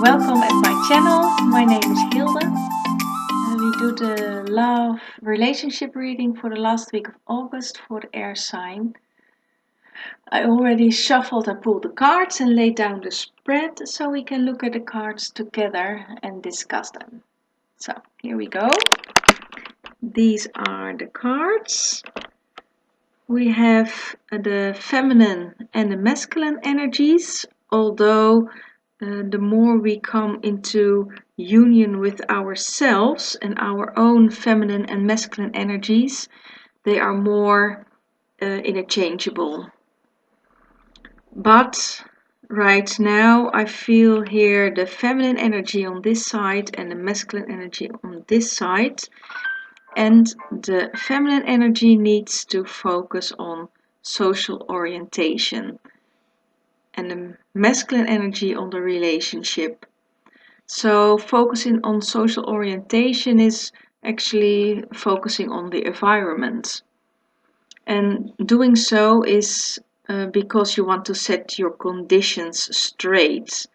Welcome at my channel. My name is Hilde. We do the love relationship reading for the last week of August for the air sign. I already shuffled and pulled the cards and laid down the spread so we can look at the cards together and discuss them. So here we go. These are the cards. We have the feminine and the masculine energies, although the more we come into union with ourselves and our own feminine and masculine energies, they are more interchangeable. But right now I feel here the feminine energy on this side and the masculine energy on this side. And the feminine energy needs to focus on social orientation and the masculine energy on the relationship. So focusing on social orientation is actually focusing on the environment. And doing so is because you want to set your conditions straight.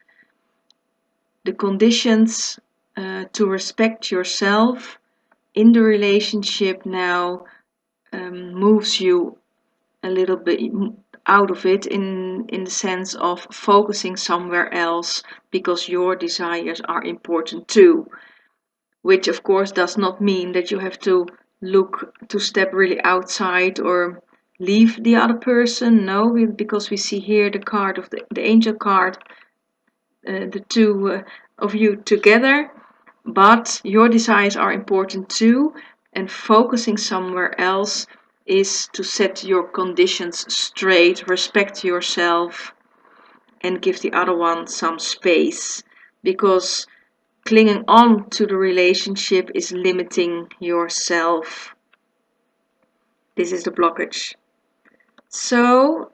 The conditions to respect yourself in the relationship now moves you a little bit out of it in the sense of focusing somewhere else because your desires are important too, which of course does not mean that you have to step really outside or leave the other person. No, because we see here the card of the angel card, the two of you together, but your desires are important too, and focusing somewhere else is to set your conditions straight, respect yourself, and give the other one some space, because clinging on to the relationship is limiting yourself. This is the blockage. So,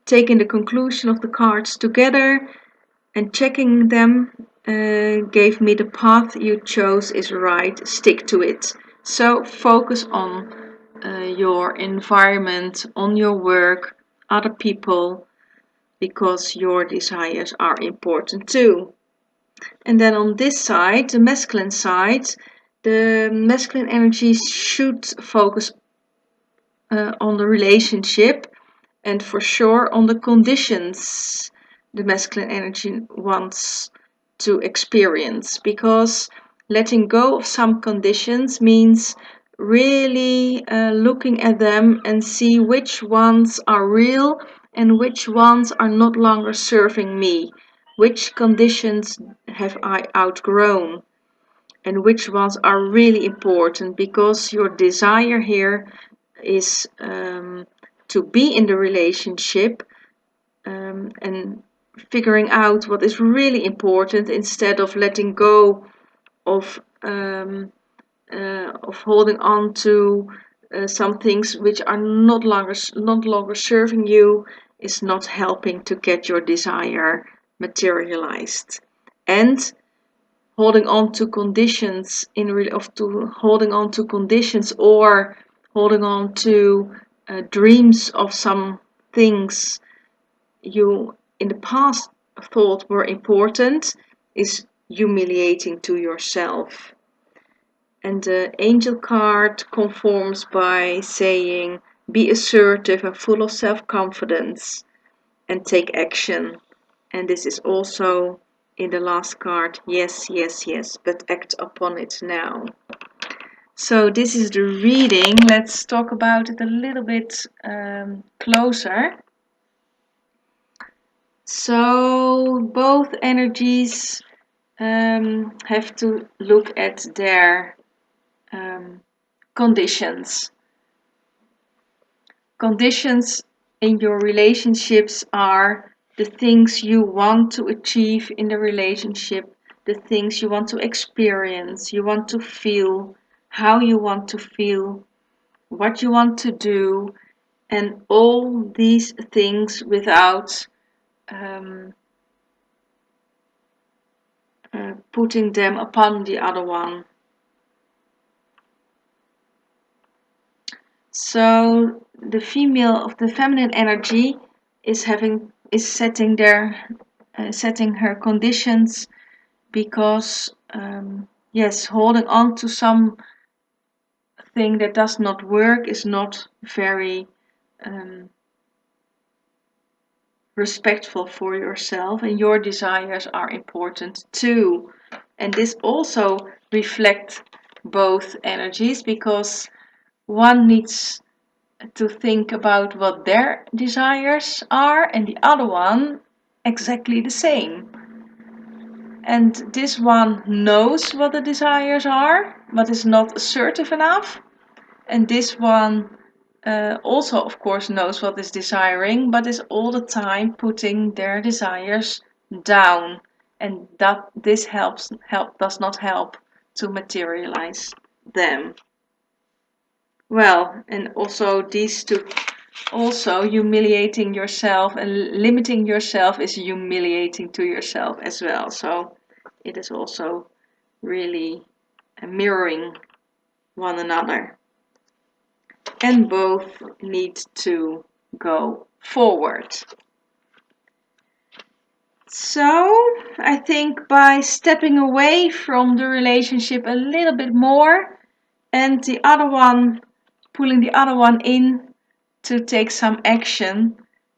taking the conclusion of the cards together and checking them gave me the path you chose is right. Stick to it. So focus on your environment, on your work, other people, because your desires are important too. And then on this side, the masculine side, the masculine energy should focus on the relationship and for sure on the conditions the masculine energy wants to experience, because letting go of some conditions means really looking at them and see which ones are real and which ones are not longer serving me, which conditions have I outgrown and which ones are really important, because your desire here is to be in the relationship and figuring out what is really important instead of letting go of holding on to some things which are not longer serving you, is not helping to get your desire materialized. And holding on to conditions holding on to conditions or holding on to dreams of some things you in the past thought were important is humiliating to yourself. And the angel card conforms by saying, be assertive and full of self-confidence and take action. And this is also in the last card, yes, yes, yes, but act upon it now. So this is the reading. Let's talk about it a little bit closer. So both energies have to look at their conditions. Conditions in your relationships are the things you want to achieve in the relationship, the things you want to experience, you want to feel, how you want to feel, what you want to do, and all these things without putting them upon the other one. So the feminine energy is setting their setting her conditions, because yes, holding on to something that does not work is not very respectful for yourself, and your desires are important too. And this also reflects both energies, because one needs to think about what their desires are, and the other one exactly the same. And this one knows what the desires are, but is not assertive enough. And this one also, of course, knows what is desiring, but is all the time putting their desires down. And that this does not help to materialize them. Well, and also these two, also humiliating yourself and limiting yourself is humiliating to yourself as well. So it is also really mirroring one another. And both need to go forward. So I think by stepping away from the relationship a little bit more, and the other one, pulling the other one in to take some action,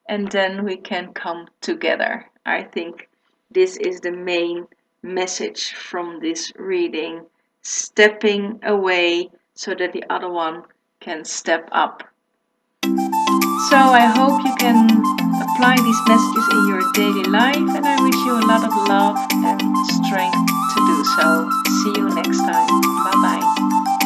and then we can come together. I think this is the main message from this reading: stepping away so that the other one can step up. So I hope you can apply these messages in your daily life, and I wish you a lot of love and strength to do so. See you next time. Bye bye.